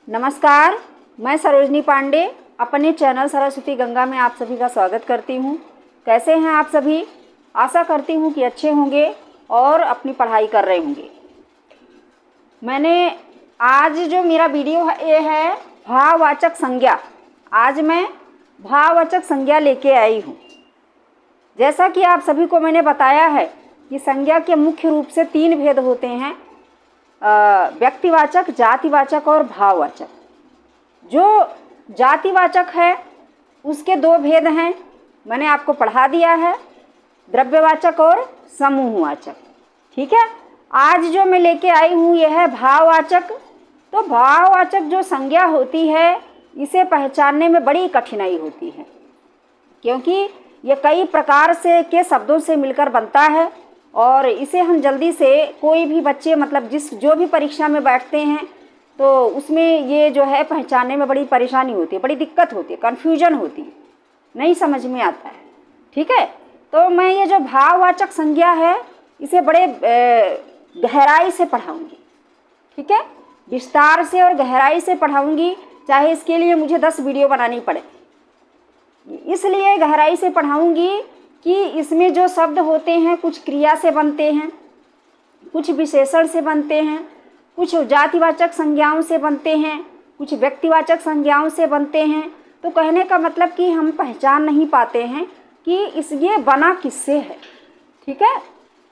नमस्कार, मैं सरोजनी पांडे अपने चैनल सरस्वती गंगा में आप सभी का स्वागत करती हूँ। कैसे हैं आप सभी? आशा करती हूँ कि अच्छे होंगे और अपनी पढ़ाई कर रहे होंगे। मैंने आज जो मेरा वीडियो है ये है भाववाचक संज्ञा। आज मैं भाववाचक संज्ञा लेके आई हूँ। जैसा कि आप सभी को मैंने बताया है कि संज्ञा के मुख्य रूप से 3 भेद होते हैं, व्यक्तिवाचक, जातिवाचक और भाववाचक। जो जातिवाचक है उसके 2 भेद हैं, मैंने आपको पढ़ा दिया है, द्रव्यवाचक और समूहवाचक। ठीक है, आज जो मैं लेके आई हूँ यह है भाववाचक। तो भाववाचक जो संज्ञा होती है इसे पहचानने में बड़ी कठिनाई होती है, क्योंकि ये कई प्रकार से के शब्दों से मिलकर बनता है और इसे हम जल्दी से कोई भी बच्चे मतलब जो भी परीक्षा में बैठते हैं तो उसमें ये जो है पहचानने में बड़ी परेशानी होती है, बड़ी दिक्कत होती है, कन्फ्यूजन होती है, नहीं समझ में आता है। ठीक है, तो मैं ये जो भाववाचक संज्ञा है इसे बड़े गहराई से पढ़ाऊँगी। ठीक है, विस्तार से और गहराई से पढ़ाऊँगी, चाहे इसके लिए मुझे 10 वीडियो बनानी पड़े। इसलिए गहराई से पढ़ाऊँगी कि इसमें जो शब्द होते हैं कुछ क्रिया से बनते हैं, कुछ विशेषण से बनते हैं, कुछ जातिवाचक संज्ञाओं से बनते हैं, कुछ व्यक्तिवाचक संज्ञाओं से बनते हैं। तो कहने का मतलब कि हम पहचान नहीं पाते हैं कि ये बना किससे है। ठीक है,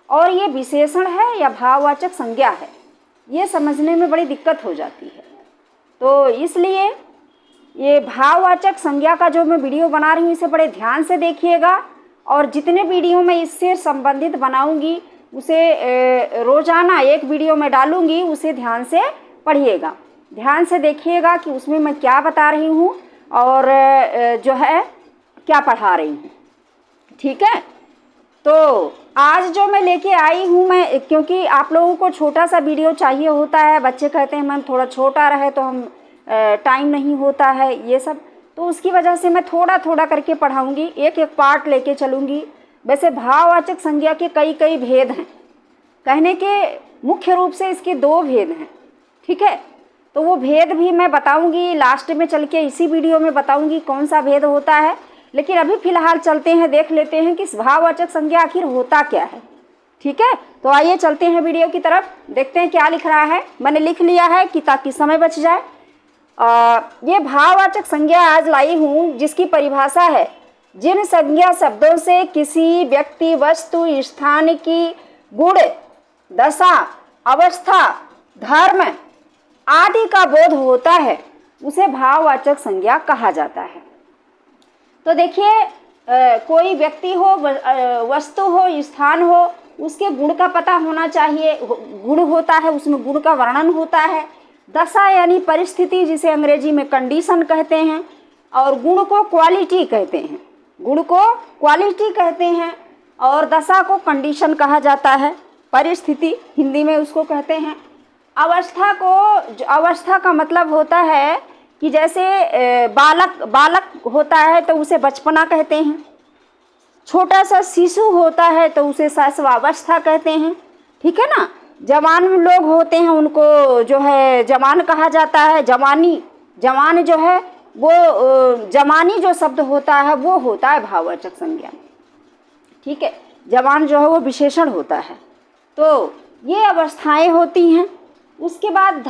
और ये विशेषण है या भाववाचक संज्ञा है, ये समझने में बड़ी दिक्कत हो जाती है। तो इसलिए ये भाववाचक संज्ञा का जो मैं वीडियो बना रही हूँ इसे बड़े ध्यान से देखिएगा, और जितने वीडियो मैं इससे संबंधित बनाऊंगी उसे रोज़ाना एक वीडियो में डालूंगी, उसे ध्यान से पढ़िएगा, ध्यान से देखिएगा कि उसमें मैं क्या बता रही हूँ और जो है क्या पढ़ा रही हूँ। ठीक है, तो आज जो मैं लेके आई हूँ मैं, क्योंकि आप लोगों को छोटा सा वीडियो चाहिए होता है, बच्चे कहते हैं मैम थोड़ा छोटा रहे तो हम टाइम नहीं होता है ये सब, तो उसकी वजह से मैं थोड़ा थोड़ा करके पढ़ाऊँगी, एक एक पार्ट लेके चलूँगी। वैसे भाववाचक संज्ञा के कई भेद हैं, कहने के मुख्य रूप से इसके 2 भेद हैं। ठीक है, तो वो भेद भी मैं बताऊँगी लास्ट में चल के, इसी वीडियो में बताऊँगी कौन सा भेद होता है। लेकिन अभी फ़िलहाल चलते हैं, देख लेते हैं कि भाववाचक संज्ञा आखिर होता क्या है। ठीक है, तो आइए चलते हैं वीडियो की तरफ, देखते हैं क्या लिख रहा है। मैंने लिख लिया है कि ताकि समय बच जाए। ये भाववाचक संज्ञा आज लाई हूँ जिसकी परिभाषा है जिन संज्ञा शब्दों से किसी व्यक्ति, वस्तु, स्थान की गुण, दशा, अवस्था, धर्म आदि का बोध होता है उसे भाववाचक संज्ञा कहा जाता है। तो देखिए, कोई व्यक्ति हो, वस्तु हो, स्थान हो, उसके गुण का पता होना चाहिए। गुण होता है, उसमें गुण का वर्णन होता है। दशा यानी परिस्थिति, जिसे अंग्रेजी में कंडीशन कहते हैं, और गुण को क्वालिटी कहते हैं, गुण को क्वालिटी कहते हैं, और दशा को कंडीशन कहा जाता है, परिस्थिति हिंदी में उसको कहते हैं। अवस्था का मतलब होता है कि जैसे बालक होता है तो उसे बचपना कहते हैं, छोटा सा शिशु होता है तो उसे शैशवावस्था कहते हैं। ठीक है ना, जवान लोग होते हैं उनको जो है जवान कहा जाता है। जवान जो है वो जवानी जो शब्द होता है वो होता है भाववाचक संज्ञा। ठीक है, जवान जो है वो विशेषण होता है। तो ये अवस्थाएं होती हैं। उसके बाद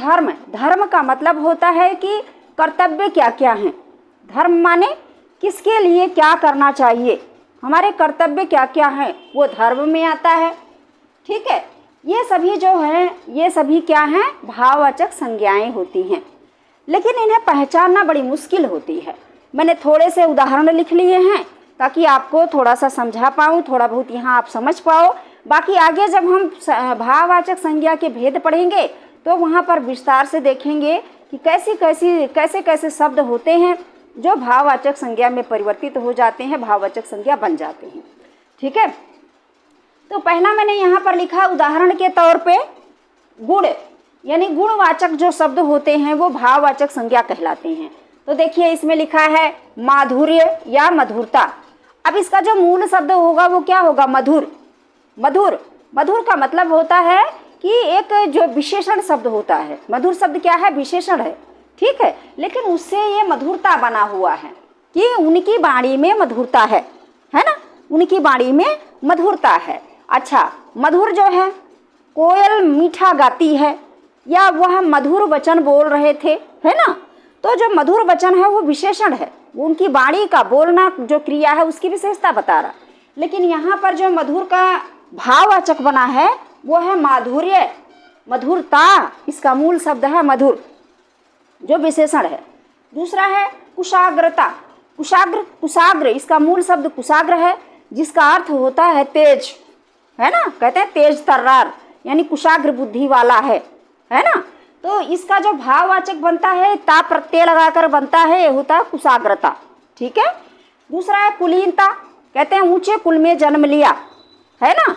धर्म का मतलब होता है कि कर्तव्य क्या क्या हैं। धर्म माने किसके लिए क्या करना चाहिए, हमारे कर्तव्य क्या क्या हैं, वो धर्म में आता है। ठीक है, ये सभी जो हैं ये सभी क्या हैं, भाववाचक संज्ञाएं होती हैं, लेकिन इन्हें पहचानना बड़ी मुश्किल होती है। मैंने थोड़े से उदाहरण लिख लिए हैं ताकि आपको थोड़ा सा समझा पाऊँ, थोड़ा बहुत यहाँ आप समझ पाओ। बाकी आगे जब हम भाववाचक संज्ञा के भेद पढ़ेंगे तो वहाँ पर विस्तार से देखेंगे कि कैसे कैसे शब्द होते हैं जो भाववाचक संज्ञा में परिवर्तित हो जाते हैं, भाववाचक संज्ञा बन जाते हैं। ठीक है, तो पहला मैंने यहाँ पर लिखा उदाहरण के तौर पे गुण, यानी गुणवाचक जो शब्द होते हैं वो भाववाचक संज्ञा कहलाते हैं। तो देखिए इसमें लिखा है माधुर्य या मधुरता। अब इसका जो मूल शब्द होगा वो क्या होगा, मधुर। मधुर का मतलब होता है कि एक जो विशेषण शब्द होता है, मधुर शब्द क्या है, विशेषण है। ठीक है, लेकिन उससे ये मधुरता बना हुआ है कि उनकी वाणी में मधुरता है ना, उनकी वाणी में मधुरता है। अच्छा, मधुर जो है, कोयल मीठा गाती है या वह मधुर वचन बोल रहे थे, है ना। तो जो मधुर वचन है वो विशेषण है, वो उनकी वाणी का बोलना जो क्रिया है उसकी विशेषता बता रहा। लेकिन यहाँ पर जो मधुर का भाववाचक बना है वो है माधुर्य, मधुरता, इसका मूल शब्द है मधुर, जो विशेषण है। दूसरा है कुशाग्रता, कुशाग्र, इसका मूल शब्द कुशाग्र है, जिसका अर्थ होता है तेज, है ना, कहते हैं तेज तर्रार, यानी कुशाग्र बुद्धि वाला है ना। तो इसका जो भाववाचक बनता है ता प्रत्यय लगाकर बनता है, ये होता है कुशाग्रता, ठीक है। दूसरा है कुलीनता, कहते हैं ऊंचे कुल में जन्म लिया, है ना।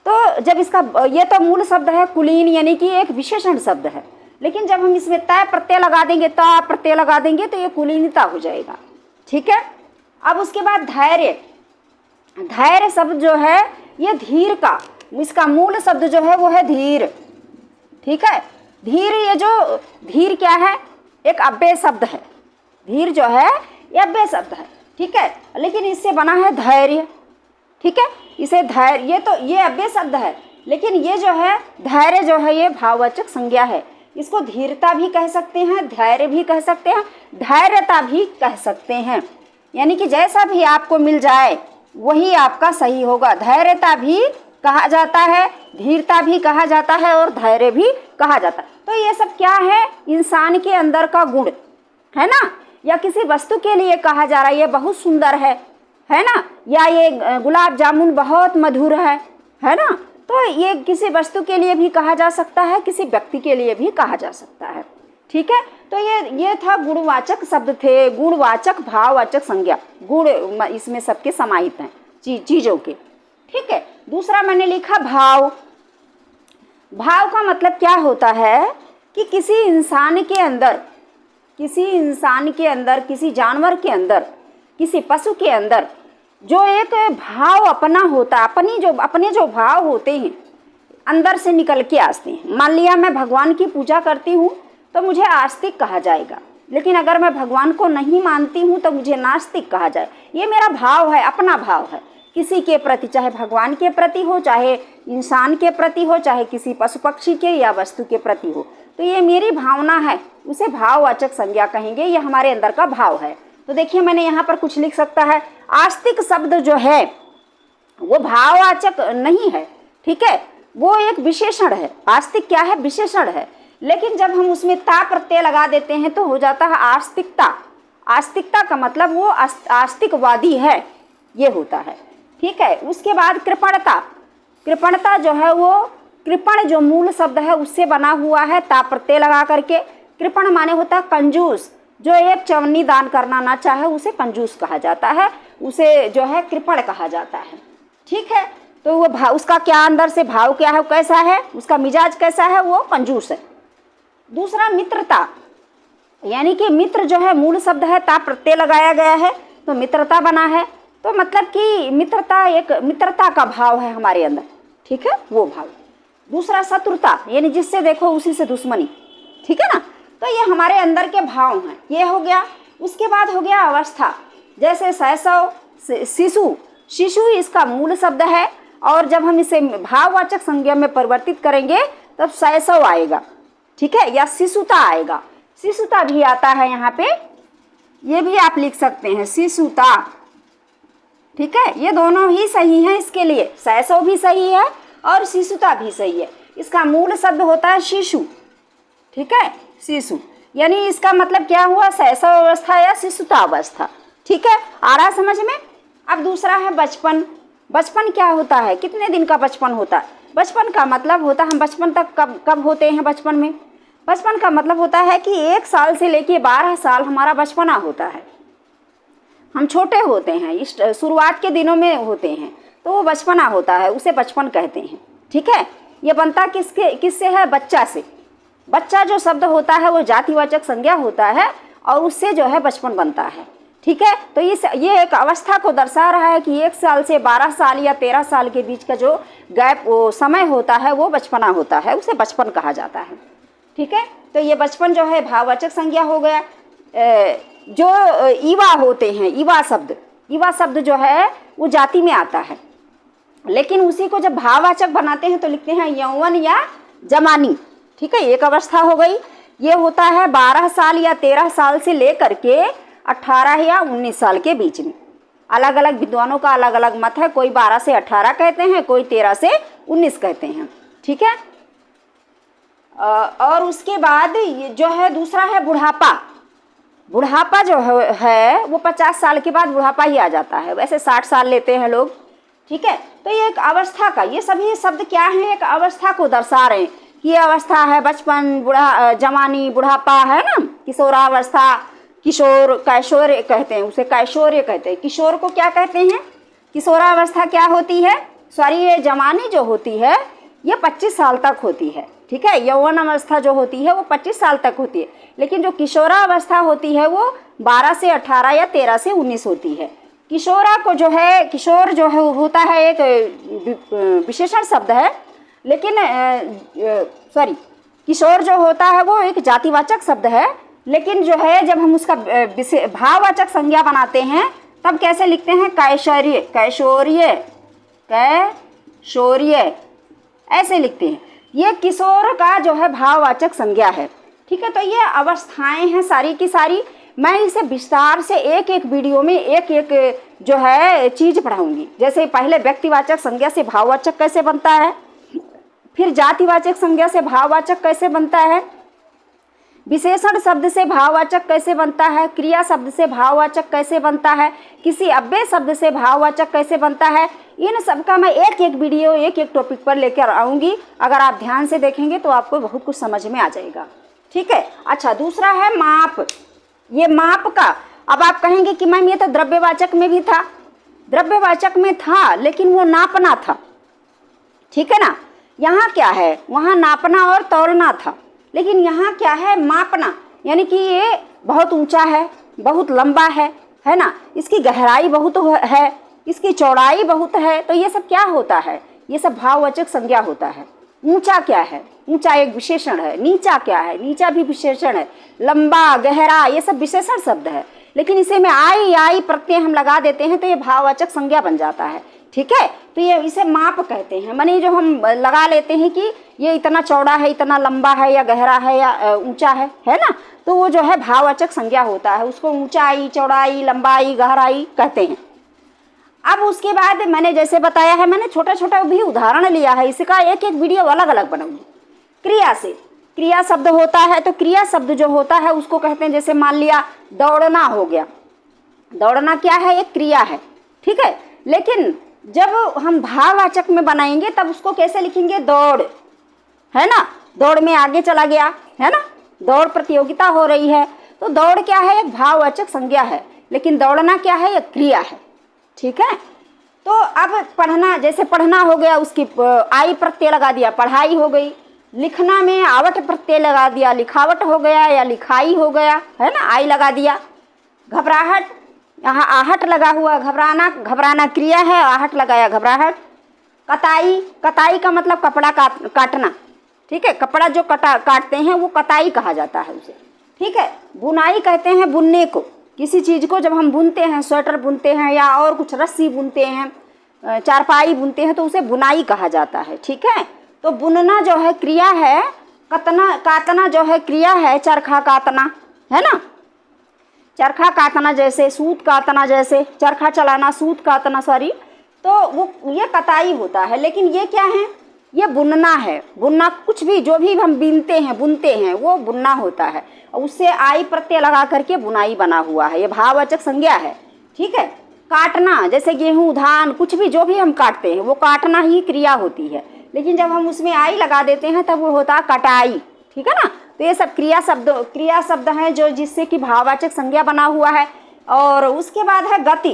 तो जब इसका ये तो मूल शब्द है कुलीन, यानी कि एक विशेषण शब्द है, लेकिन जब हम इसमें ता प्रत्यय लगा देंगे, ता प्रत्यय लगा देंगे तो ये कुलीनता हो जाएगा, ठीक है। अब उसके बाद धैर्य, धैर्य शब्द जो है ये धीर का, इसका मूल शब्द जो है वो है धीर, ठीक है। धीर, ये जो धीर क्या है, एक अव्यय शब्द है, धीर जो है ये अव्यय शब्द है, ठीक है, लेकिन इससे बना है धैर्य, ठीक है। इसे धैर्य, ये तो ये अव्यय शब्द है, लेकिन ये जो है धैर्य जो है ये भाववाचक संज्ञा है। इसको धीरता भी कह सकते हैं, धैर्य भी कह सकते हैं, धैर्यता भी कह सकते हैं, यानी कि जैसा भी आपको मिल जाए वही आपका सही होगा। धैर्यता भी कहा जाता है, धीरता भी कहा जाता है और धैर्य भी कहा जाता है। तो ये सब क्या है, इंसान के अंदर का गुण है ना, या किसी वस्तु के लिए कहा जा रहा है ये बहुत सुंदर है ना, या ये गुलाब जामुन बहुत मधुर है ना। तो ये किसी वस्तु के लिए भी कहा जा सकता है, किसी व्यक्ति के लिए भी कहा जा सकता है, ठीक है। तो ये था गुणवाचक शब्द थे, गुणवाचक भाववाचक संज्ञा, गुण इसमें सबके समाहित हैं चीज़ों के, ठीक है। दूसरा मैंने लिखा भाव। भाव का मतलब क्या होता है कि किसी इंसान के अंदर, किसी जानवर के अंदर, किसी पशु के अंदर जो एक भाव अपना होता है, अपने जो भाव होते हैं अंदर से निकल के आते हैं। मान लिया मैं भगवान की पूजा करती हूँ तो मुझे आस्तिक कहा जाएगा, लेकिन अगर मैं भगवान को नहीं मानती हूँ तो मुझे नास्तिक कहा जाए। ये मेरा भाव है, अपना भाव है किसी के प्रति, चाहे भगवान के प्रति हो, चाहे इंसान के प्रति हो, चाहे किसी पशु पक्षी के या वस्तु के प्रति हो। तो ये मेरी भावना है, उसे भाववाचक संज्ञा कहेंगे, ये हमारे अंदर का भाव है। तो देखिए मैंने यहाँ पर कुछ लिख सकता है, आस्तिक शब्द जो है वो भाववाचक नहीं है, ठीक है, वो एक विशेषण है। आस्तिक क्या है, विशेषण है, लेकिन जब हम उसमें ता प्रत्यय लगा देते हैं तो हो जाता है आस्तिकता। आस्तिकता का मतलब वो आस्तिकवादी है, ये होता है, ठीक है। उसके बाद कृपणता। कृपणता जो है वो, कृपण जो मूल शब्द है उससे बना हुआ है ता प्रत्यय लगा करके। कृपण माने होता है कंजूस, जो एक चवन्नी दान करना ना चाहे उसे कंजूस कहा जाता है, उसे जो है कृपण कहा जाता है, ठीक है। तो वो भाव, उसका क्या अंदर से भाव क्या है, कैसा है, उसका मिजाज कैसा है, वो कंजूस है। दूसरा मित्रता, यानी कि मित्र जो है मूल शब्द है ता प्रत्यय लगाया गया है तो मित्रता बना है। तो मतलब कि मित्रता, एक मित्रता का भाव है हमारे अंदर, ठीक है, वो भाव। दूसरा शत्रुता, यानी जिससे देखो उसी से दुश्मनी, ठीक है ना। तो ये हमारे अंदर के भाव हैं, ये हो गया। उसके बाद हो गया अवस्था, जैसे शैशव, शिशु। शिशु इसका मूल शब्द है और जब हम इसे भाववाचक संज्ञा में परिवर्तित करेंगे तब शैशव आएगा, ठीक है, या शिशुता आएगा। शिशुता भी आता है यहाँ पे, ये भी आप लिख सकते हैं शिशुता, ठीक है। ये दोनों ही सही हैं इसके लिए, शैशव भी सही है और शिशुता भी सही है। इसका मूल शब्द होता है शिशु, ठीक है, शिशु, यानी इसका मतलब क्या हुआ, शैशव अवस्था या शिशुता अवस्था, ठीक है। आ रहा समझ में। अब दूसरा है बचपन। बचपन क्या होता है, कितने दिन का बचपन होता है। बचपन का मतलब होता है, हम बचपन तक कब होते हैं बचपन में। बचपन का मतलब होता है कि 1 साल से लेके 12 साल हमारा बचपना होता है। हम छोटे होते हैं, इस शुरुआत के दिनों में होते हैं, तो वो बचपना होता है, उसे बचपन कहते हैं, ठीक है। ये बनता किससे है, बच्चा से। बच्चा जो शब्द होता है वो जातिवाचक संज्ञा होता है और उससे जो है बचपन बनता है, ठीक है। तो ये एक अवस्था को दर्शा रहा है कि 1 साल से 12 साल या 13 साल के बीच का जो गैप, वो समय होता है वो बचपना होता है, उसे बचपन कहा जाता है, ठीक है। तो ये बचपन जो है भाववाचक संज्ञा हो गया। जो ईवा होते हैं, ईवा शब्द जो है वो जाति में आता है, लेकिन उसी को जब भाववाचक बनाते हैं तो लिखते हैं यौवन या जवानी। ठीक है, एक अवस्था हो गई। ये होता है 12 साल या 13 साल से लेकर के 18 या 19 साल के बीच में। अलग अलग विद्वानों का अलग अलग मत है, कोई 12 से 18 कहते हैं, कोई 13 से 19 कहते हैं। ठीक है, और उसके बाद जो है दूसरा है बुढ़ापा। बुढ़ापा जो है वो 50 साल के बाद बुढ़ापा ही आ जाता है, वैसे 60 साल लेते हैं लोग। ठीक है, तो ये एक अवस्था का, ये सभी शब्द क्या हैं, एक अवस्था को दर्शा रहे हैं कि ये अवस्था है बचपन, जवानी, बुढ़ापा, है ना, किशोरावस्था, किशोर, कैशोर कहते हैं उसे, कैशोर्य कहते हैं। किशोर को क्या कहते हैं, किशोरावस्था क्या होती है, सॉरी, ये जवानी जो होती है ये 25 साल तक होती है। ठीक है, यौवन अवस्था जो होती है वो 25 साल तक होती है, लेकिन जो किशोरावस्था होती है वो 12 से 18 या 13 से 19 होती है। किशोरा को जो है, किशोर जो है होता है एक विशेषण शब्द है, लेकिन सॉरी, किशोर जो होता है वो एक जातिवाचक शब्द है, लेकिन जो है जब हम उसका भाववाचक संज्ञा बनाते हैं तब कैसे लिखते हैं, कैशोर्य, कैशोर्य, कैशोर्य, ऐसे लिखते हैं। ये किशोर का जो है भाववाचक संज्ञा है। ठीक है, तो ये अवस्थाएं हैं सारी की सारी। मैं इसे विस्तार से एक एक वीडियो में एक एक जो है चीज़ पढ़ाऊंगी। जैसे पहले व्यक्तिवाचक संज्ञा से भाववाचक कैसे बनता है, फिर जातिवाचक संज्ञा से भाववाचक कैसे बनता है, विशेषण शब्द से भाववाचक कैसे बनता है, क्रिया शब्द से भाववाचक कैसे बनता है, किसी अव्यय शब्द से भाववाचक कैसे बनता है, इन सब का मैं एक एक वीडियो एक एक टॉपिक पर लेकर आऊँगी। अगर आप ध्यान से देखेंगे तो आपको बहुत कुछ समझ में आ जाएगा। ठीक है, अच्छा, दूसरा है माप। ये माप का, अब आप कहेंगे कि मैम ये तो द्रव्यवाचक में भी था, द्रव्यवाचक में था लेकिन वो नापना था। ठीक है ना, यहाँ क्या है, वहाँ नापना और तौलना था, लेकिन यहाँ क्या है, मापना। यानी कि ये बहुत ऊंचा है, बहुत लंबा है ना, इसकी गहराई बहुत है, इसकी चौड़ाई बहुत है, तो ये सब क्या होता है, ये सब भाववाचक संज्ञा होता है। ऊंचा क्या है, ऊंचा एक विशेषण है, नीचा क्या है, नीचा भी विशेषण है, लंबा, गहरा, ये सब विशेषण शब्द है, लेकिन इसे में आई प्रत्यय हम लगा देते हैं तो ये भाववाचक संज्ञा बन जाता है। ठीक है, तो ये इसे माप कहते हैं। माने जो हम लगा लेते हैं कि ये इतना चौड़ा है, इतना लंबा है, या गहरा है, या ऊंचा है ना, तो वो जो है भाववाचक संज्ञा होता है, उसको ऊंचाई, चौड़ाई, लंबाई, गहराई कहते हैं। अब उसके बाद मैंने जैसे बताया है, मैंने छोटा छोटा भी उदाहरण लिया है, इसका एक एक वीडियो अलग अलग बनाऊंगी। क्रिया से, क्रिया शब्द होता है, तो क्रिया शब्द जो होता है उसको कहते हैं, जैसे मान लिया दौड़ना हो गया, दौड़ना क्या है, एक क्रिया है। ठीक है, लेकिन जब हम भाववाचक में बनाएंगे तब उसको कैसे लिखेंगे, दौड़, है ना, दौड़ में आगे चला गया, है ना, दौड़ प्रतियोगिता हो रही है, तो दौड़ क्या है, एक भाववाचक संज्ञा है, लेकिन दौड़ना क्या है, एक क्रिया है। ठीक है, तो अब पढ़ना, जैसे पढ़ना हो गया, उसकी आई प्रत्यय लगा दिया, पढ़ाई हो गई। लिखना में आवट प्रत्यय लगा दिया, लिखावट हो गया या लिखाई हो गया, है ना, आई लगा दिया। घबराहट, यहाँ आहट लगा हुआ, घबराना, घबराना क्रिया है, आहट लगाया, घबराहट। कताई, कताई का मतलब कपड़ा काटना। ठीक है, कपड़ा जो काटते हैं वो कताई कहा जाता है उसे। ठीक है, बुनाई कहते हैं बुनने को, किसी चीज़ को जब हम बुनते हैं, स्वेटर बुनते हैं या और कुछ रस्सी बुनते हैं, चारपाई बुनते हैं, तो उसे बुनाई कहा जाता है। ठीक है, तो बुनना जो है क्रिया है, काटना जो है क्रिया है, चरखा काटना, है ना, चरखा काटना, जैसे सूत काटना, जैसे चरखा चलाना, सूत काटना, सॉरी, तो वो ये कताई होता है। लेकिन ये क्या है, ये बुनना है। बुनना कुछ भी जो भी हम बुनते हैं वो बुनना होता है, और उससे आई प्रत्यय लगा करके बुनाई बना हुआ है, ये भाववाचक संज्ञा है। ठीक है, काटना, जैसे गेहूँ, धान, कुछ भी जो भी हम काटते हैं वो काटना ही क्रिया होती है, लेकिन जब हम उसमें आई लगा देते हैं तब वो होता है कटाई। ठीक है ना, तो ये सब क्रिया शब्द हैं जो जिससे कि भाववाचक संज्ञा बना हुआ है। और उसके बाद है गति।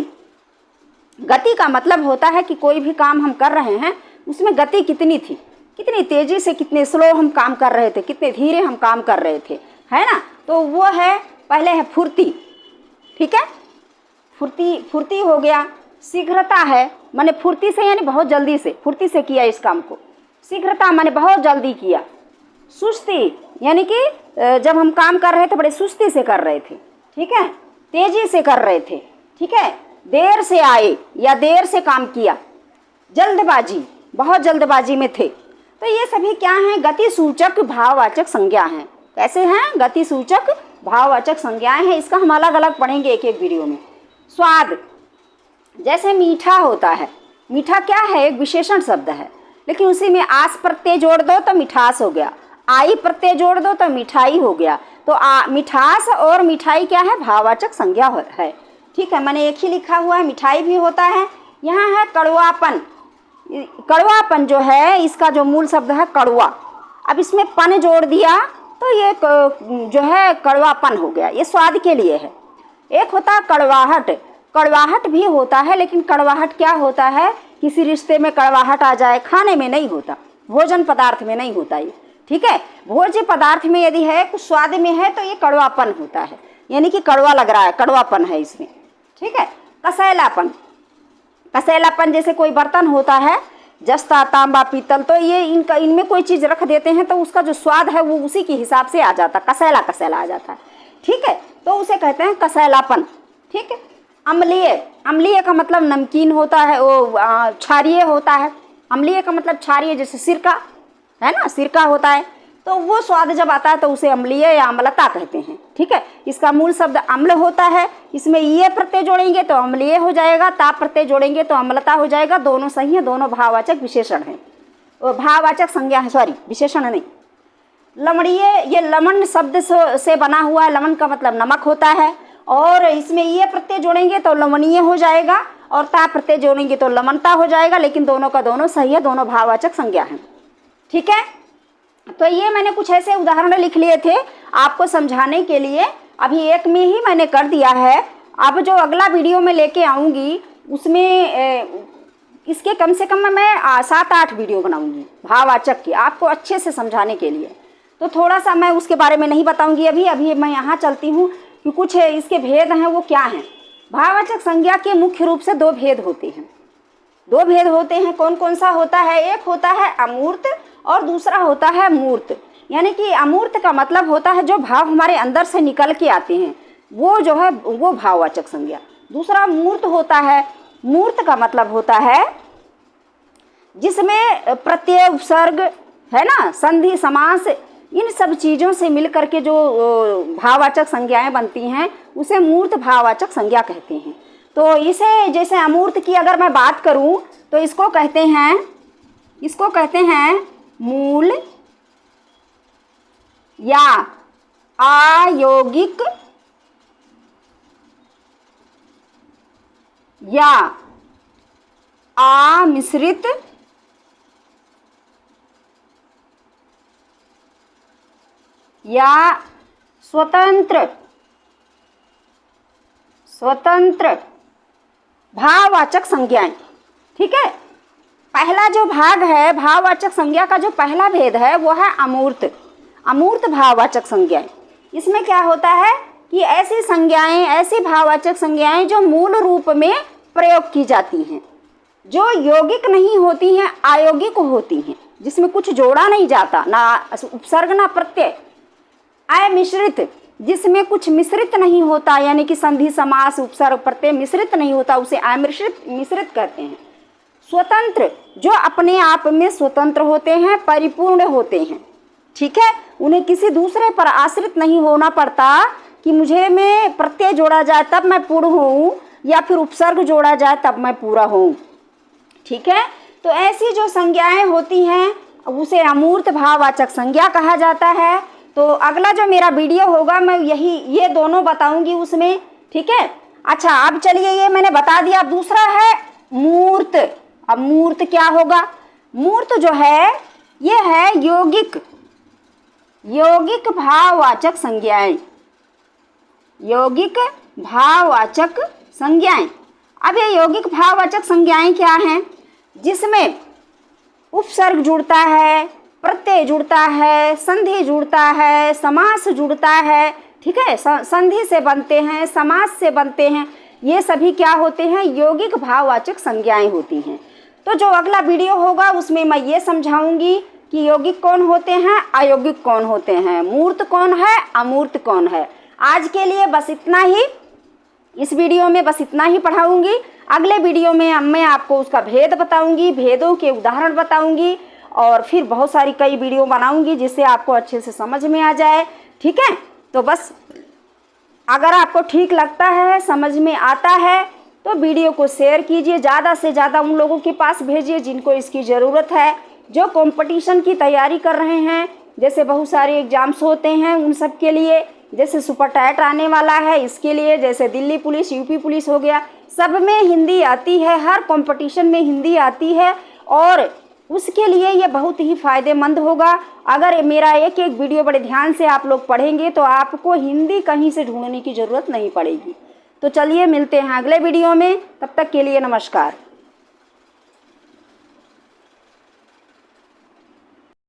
गति का मतलब होता है कि कोई भी काम हम कर रहे हैं उसमें गति कितनी थी, कितनी तेजी से, कितने स्लो हम काम कर रहे थे, कितने धीरे हम काम कर रहे थे, है ना, तो वो है, पहले है फुर्ती। ठीक है, फुर्ती हो गया। शीघ्रता है, माने फुर्ती से यानी बहुत जल्दी से, फुर्ती से किया इस काम को। शीघ्रता माने बहुत जल्दी किया, सुस्ती यानी कि जब हम काम कर रहे थे बड़े सुस्ती से कर रहे थे, ठीक है, तेजी से कर रहे थे, ठीक है, देर से आए या देर से काम किया, जल्दबाजी, बहुत जल्दबाजी में थे। तो ये सभी क्या हैं? गति सूचक भाववाचक संज्ञा हैं। कैसे हैं? गति सूचक भाववाचक संज्ञाएं हैं। इसका हम अलग अलग पढ़ेंगे एक एक वीडियो में। स्वाद, जैसे मीठा होता है, मीठा क्या है? एक विशेषण शब्द है, लेकिन उसी में आस प्रत्यय जोड़ दो तो मिठास हो गया, आई प्रत्यय जोड़ दो तो मिठाई हो गया। तो मिठास और मिठाई क्या है? भाववाचक संज्ञा है, ठीक है। मैंने एक ही लिखा हुआ है, मिठाई भी होता है। यहाँ है कड़वापन। कड़वापन जो है, इसका जो मूल शब्द है कड़वा, अब इसमें पन जोड़ दिया तो ये जो है कड़वापन हो गया, ये स्वाद के लिए है। एक होता है कड़वाहट। कड़वाहट भी होता है, लेकिन कड़वाहट क्या होता है? किसी रिश्ते में कड़वाहट आ जाए, खाने में नहीं होता, भोजन पदार्थ में नहीं होता ये, ठीक है। भोज्य पदार्थ में यदि है, कुछ स्वाद में है तो ये कड़वापन होता है, यानी कि कड़वा लग रहा है, कड़वापन है इसमें, ठीक है। कसैलापन, कसैलापन जैसे कोई बर्तन होता है, जस्ता, तांबा, पीतल, तो ये इनमें कोई चीज़ रख देते हैं तो उसका जो स्वाद है वो उसी के हिसाब से आ जाता, कसैला कसैला आ जाता है, ठीक है। तो उसे कहते हैं कसैलापन, ठीक है। अम्लीय, अम्लीय का मतलब नमकीन होता है, वो क्षारीय होता है। अम्लीय का मतलब क्षारीय, जैसे सिरका है ना, सिरका होता है, तो वो स्वाद जब आता है तो उसे अम्लीय या अम्लता कहते हैं, ठीक है। इसका मूल शब्द अम्ल होता है, इसमें ये प्रत्यय जोड़ेंगे तो अम्लीय हो जाएगा, ता प्रत्यय जोड़ेंगे तो अम्लता हो जाएगा। दोनों सही है, दोनों भाववाचक विशेषण हैं, भाववाचक संज्ञा है, सॉरी विशेषण नहीं। लवणीय, ये लवण शब्द से बना हुआ है, लवण का मतलब नमक होता है, और इसमें ये प्रत्यय जोड़ेंगे तो लवणीय हो जाएगा, और ता प्रत्यय जोड़ेंगे तो लवणता हो जाएगा, लेकिन दोनों का दोनों सही है, दोनों भाववाचक संज्ञा हैं, ठीक है। तो ये मैंने कुछ ऐसे उदाहरण लिख लिए थे आपको समझाने के लिए, अभी एक में ही मैंने कर दिया है। अब जो अगला वीडियो में लेके आऊँगी उसमें इसके कम से कम मैं 7-8 वीडियो बनाऊँगी भाववाचक की, आपको अच्छे से समझाने के लिए। तो थोड़ा सा मैं उसके बारे में नहीं बताऊँगी अभी मैं यहाँ चलती हूँ कि कुछ इसके भेद हैं, वो क्या हैं। भाववाचक संज्ञा के मुख्य रूप से 2 भेद होते हैं। 2 भेद होते हैं, कौन कौन सा होता है? एक होता है अमूर्त और दूसरा होता है मूर्त। यानी कि अमूर्त का मतलब होता है जो भाव हमारे अंदर से निकल के आते हैं, वो जो है वो भाववाचक संज्ञा। दूसरा मूर्त होता है। मूर्त का मतलब होता है जिसमें प्रत्यय, उपसर्ग है ना, संधि, समास, इन सब चीज़ों से मिल करके जो भाववाचक संज्ञाएं बनती हैं उसे मूर्त भाववाचक संज्ञा कहते हैं। तो इसे, जैसे अमूर्त की अगर मैं बात करूं तो इसको कहते हैं मूल या अयौगिक या अमिश्रित या स्वतंत्र भाववाचक संज्ञाएं, ठीक है। पहला जो भाग है भाववाचक संज्ञा का, जो पहला भेद है वो है अमूर्त भाववाचक संज्ञाएं। इसमें क्या होता है कि ऐसी संज्ञाएं, ऐसी भाववाचक संज्ञाएं जो मूल रूप में प्रयोग की जाती हैं, जो यौगिक नहीं होती हैं, अयौगिक होती हैं, जिसमें कुछ जोड़ा नहीं जाता, ना उपसर्ग ना प्रत्यय। अमिश्रित, जिसमें कुछ मिश्रित नहीं होता, यानी कि संधि, समास, उपसर्ग, प्रत्यय मिश्रित नहीं होता, उसे मिश्रित कहते हैं। स्वतंत्र, जो अपने आप में स्वतंत्र होते हैं, परिपूर्ण होते हैं, ठीक है। उन्हें किसी दूसरे पर आश्रित नहीं होना पड़ता कि मुझे में प्रत्यय जोड़ा जाए तब मैं पूर्ण हूँ, या फिर उपसर्ग जोड़ा जाए तब मैं पूरा हूँ, ठीक है। तो ऐसी जो संज्ञाएं होती हैं उसे अमूर्त भाववाचक संज्ञा कहा जाता है। तो अगला जो मेरा वीडियो होगा मैं ये दोनों बताऊंगी उसमें, ठीक है। अच्छा, अब चलिए, ये मैंने बता दिया। दूसरा है मूर्त। अब मूर्त क्या होगा? मूर्त जो है ये है यौगिक भाववाचक संज्ञाएं, यौगिक भाववाचक संज्ञाएं। अब ये यौगिक भाववाचक संज्ञाएं क्या हैं? जिसमें उपसर्ग जुड़ता है, प्रत्यय जुड़ता है, संधि जुड़ता है, समास जुड़ता है, ठीक है। संधि से बनते हैं, समास से बनते हैं, ये सभी क्या होते हैं? यौगिक भाववाचक संज्ञाएं होती हैं। तो जो अगला वीडियो होगा उसमें मैं ये समझाऊंगी कि कि यौगिक कौन होते हैं, अयौगिक कौन होते हैं, मूर्त कौन है, अमूर्त कौन है। आज के लिए बस इतना ही, इस वीडियो में बस इतना ही पढ़ाऊंगी। अगले वीडियो में मैं आपको उसका भेद बताऊंगी, भेदों के उदाहरण बताऊंगी और फिर बहुत सारी कई वीडियो बनाऊंगी जिससे आपको अच्छे से समझ में आ जाए। ठीक है, तो बस अगर आपको ठीक लगता है, समझ में आता है तो वीडियो को शेयर कीजिए, ज़्यादा से ज़्यादा उन लोगों के पास भेजिए जिनको इसकी ज़रूरत है, जो कंपटीशन की तैयारी कर रहे हैं। जैसे बहुत सारे एग्ज़ाम्स होते हैं उन सब के लिए, जैसे सुपर टाइट आने वाला है इसके लिए, जैसे दिल्ली पुलिस, यूपी पुलिस हो गया, सब में हिंदी आती है, हर कंपटीशन में हिंदी आती है और उसके लिए ये बहुत ही फ़ायदेमंद होगा। अगर मेरा एक एक वीडियो बड़े ध्यान से आप लोग पढ़ेंगे तो आपको हिंदी कहीं से ढूंढने की ज़रूरत नहीं पड़ेगी। तो चलिए मिलते हैं अगले वीडियो में, तब तक के लिए नमस्कार।